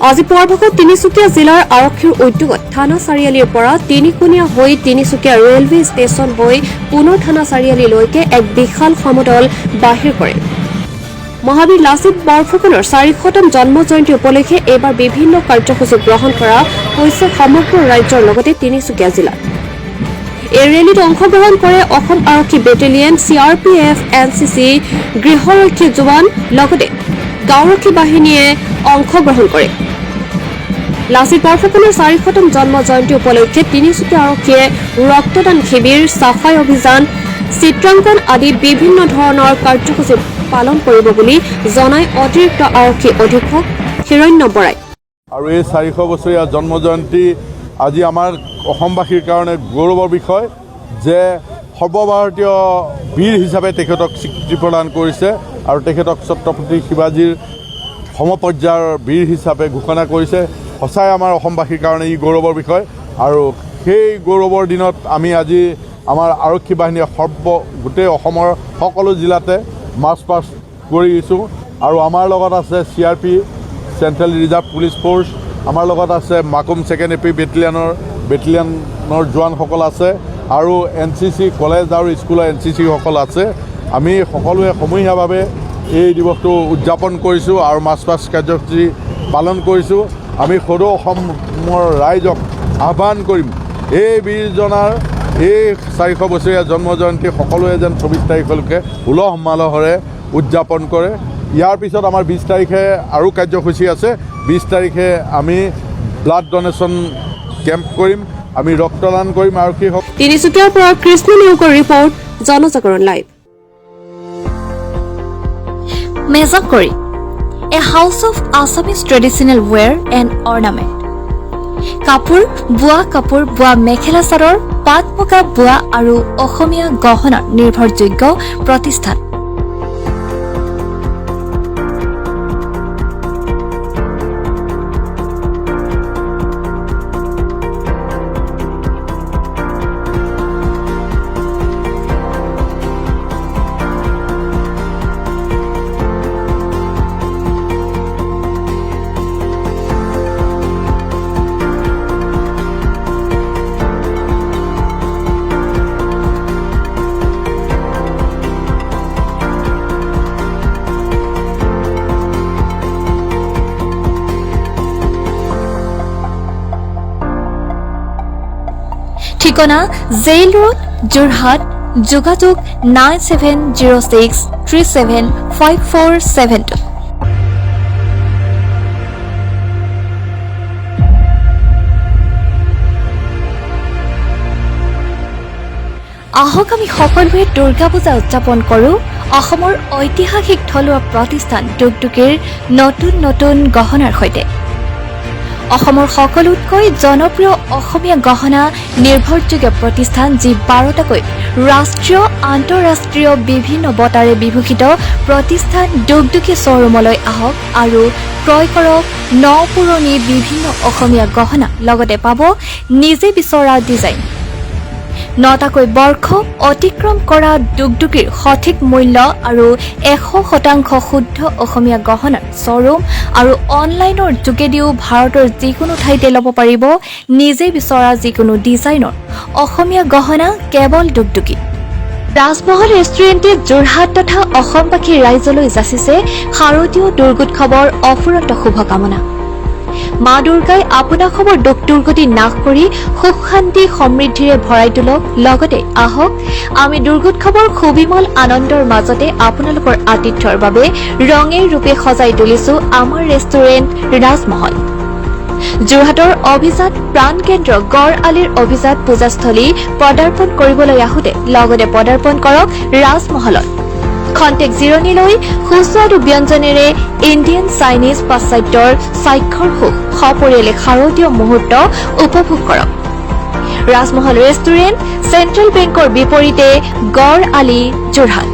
আজি পুৱাৰ ভাগত তিনিচুকীয়া জিলাৰ আৰক্ষীৰ উদ্যোগত থানা চাৰিআলিৰ পৰা তিনিকুণীয়া হৈ তিনিচুকীয়া ৰেলৱে ষ্টেচন হৈ পুনৰ থানা চাৰিআলিলৈকে এক বিশাল সমদল বাহিৰ কৰে। মহাবীৰ লাচিত বৰফুকনৰ 400তম জন্ম জয়ন্তী উপলক্ষে এইবাৰ বিভিন্ন কাৰ্যসূচী গ্ৰহণ কৰা হৈছে সমগ্ৰ ৰাজ্যৰ লগতে তিনিচুকীয়া জিলাত। এই ৰেলীত অংশগ্ৰহণ কৰে অসম আৰক্ষী বেটেলিয়ন, CRPF, NCC, গৃহৰক্ষী জোৱান লগতে গাঁওৰক্ষী বাহিনীয়ে অংশগ্ৰহণ কৰে। লাচিত বৰফুকনৰ 400তম জন্ম জয়ন্তী উপলক্ষে তিনিচুকীয়া আৰক্ষীয়ে ৰক্তদান শিবিৰ, চাফাই অভিযান, চিত্ৰাংকন আদি বিভিন্ন ধৰণৰ কাৰ্যসূচী পালন কৰিব বুলি জনায় অতিৰিক্ত আৰক্ষী অধীক্ষক হিৰণ্য বৰাই। আৰু এই 400 বছৰীয়া জন্ম জয়ন্তী আজি আমাৰ অসমবাসীৰ কাৰণে গৌৰৱৰ বিষয় যে সৰ্বভাৰতীয় বীৰ হিচাপে তেখেতক স্বীকৃতি প্ৰদান কৰিছে আৰু তেখেতক ছত্ৰপতি শিৱাজীৰ সমপৰ্যায়ৰ বীৰ হিচাপে ঘোষণা কৰিছে। সঁচাই আমাৰ অসমবাসীৰ কাৰণে ই গৌৰৱৰ বিষয় আৰু সেই গৌৰৱৰ দিনত আমি আজি আমাৰ আৰক্ষী বাহিনীয়ে গোটেই অসমৰ সকলো জিলাতে মাৰ্চ পাষ্ট কৰিছোঁ আৰু আমাৰ লগত আছে CRP, central reserve police force, আমাৰ লগত আছে মাকুম ছেকেণ্ড AP বেটেলিয়নৰ জোৱানসকল আছে আৰু NCC কলেজ আৰু স্কুলৰ NCC সকল আছে। আমি সকলোৱে সমূহীয়াভাৱে এই দিৱসটো উদযাপন কৰিছোঁ আৰু মাৰ্চ পাষ্ট কাৰ্যসূচী পালন কৰিছোঁ। আমি সদৌ অসমৰ ৰাইজক আহ্বান কৰিম এই বীৰজনাৰ এই 400 বছৰীয়া জন্ম জয়ন্তী সকলোৱে যেন 24 তাৰিখলৈকে উলহ মালহেৰে উদযাপন কৰে। ইয়াৰ পিছত আমাৰ 20 তাৰিখে আৰু কাৰ্যসূচী আছে। 20 তাৰিখে আমি ব্লাড ডনেশ্যন কেম্প কৰিম, আমি ৰক্তদান কৰিম আৰক্ষীসকল। তিনিচুকীয়াৰ পৰা কৃষ্ণ নেওগৰ report, Janajagaran live. Mezakori, a house of Assamese traditional wear and ornament. Kapur, bua mekhela sarar, pat muga bua aru Ohomia gohona nirbhorjogyo protishthan. ঠিকনা জেইল ৰোড, যোৰহাট, যোগাযোগ 9706375472। আহক আমি সকলোৱে দুৰ্গা পূজা উদযাপন কৰোঁ অসমৰ ঐতিহাসিক থলুৱা প্ৰতিষ্ঠান টুকটুকিৰ নতুন নতুন গহনাৰ সৈতে। অসমৰ সকলোতকৈ জনপ্ৰিয় অসমীয়া গহনা নিৰ্ভৰযোগ্য প্ৰতিষ্ঠান যি 12টাকৈ ৰাষ্ট্ৰীয় আন্তঃৰাষ্ট্ৰীয় বিভিন্ন বঁটাৰে বিভূষিত প্ৰতিষ্ঠান ডুগডুগি শ্ব'ৰুমলৈ আহক আৰু ক্ৰয় কৰক ন পুৰণি বিভিন্ন অসমীয়া গহনা, লগতে পাব নিজে বিচৰা ডিজাইন। 9টাকৈ বৰ্ষ অতিক্ৰম কৰা ডুগডুগিৰ সঠিক মূল্য আৰু 100% শুদ্ধ অসমীয়া গহনাৰ শ্ব'ৰুম আৰু অনলাইনৰ যোগেদিও ভাৰতৰ যিকোনো ঠাইতে ল'ব পাৰিব নিজে বিচৰা যিকোনো ডিজাইনৰ অসমীয়া গহনা কেৱল ডুগডুগি। ৰাজমহল ৰেষ্টুৰেণ্টে যোৰহাট তথা অসমবাসীৰ ৰাইজলৈ যাচিছে শাৰদীয় দুৰ্গোৎসৱৰ অফুৰন্ত শুভকামনা। মা দুৰ্গাই আপোনাসমৰ দুখ দুৰ্গতি নাশ কৰি সুখ শান্তি সমৃদ্ধিৰে ভৰাই তোলক। লগতে আহক আমি দুৰ্গোৎসৱৰ সুবিমল আনন্দৰ মাজতে আপোনালোকৰ আতিথ্যৰ বাবে ৰঙে ৰূপে সজাই তুলিছো আমাৰ ৰেষ্টুৰেণ্ট ৰাজমহল। যোৰহাটৰ অভিজাত প্ৰাণকেন্দ্ৰ গড় আলিৰ অভিজাত পূজাস্থলী পদাৰ্পণ কৰিবলৈ আহোঁতে লগতে পদাৰ্পণ কৰক ৰাজমহলত। খন্তেক জিৰণি লৈ সুস্বাদু ব্যঞ্জনেৰে ইণ্ডিয়ান চাইনিজ পাশ্চাত্যৰ স্বাক্ষৰ সুখ সপৰিয়ালে শাৰদীয় মুহূৰ্ত উপভোগ কৰক। ৰাজমহল ৰেষ্টুৰেণ্ট, চেণ্ট্ৰেল বেংকৰ বিপৰীতে গড় আলি, যোৰহাট।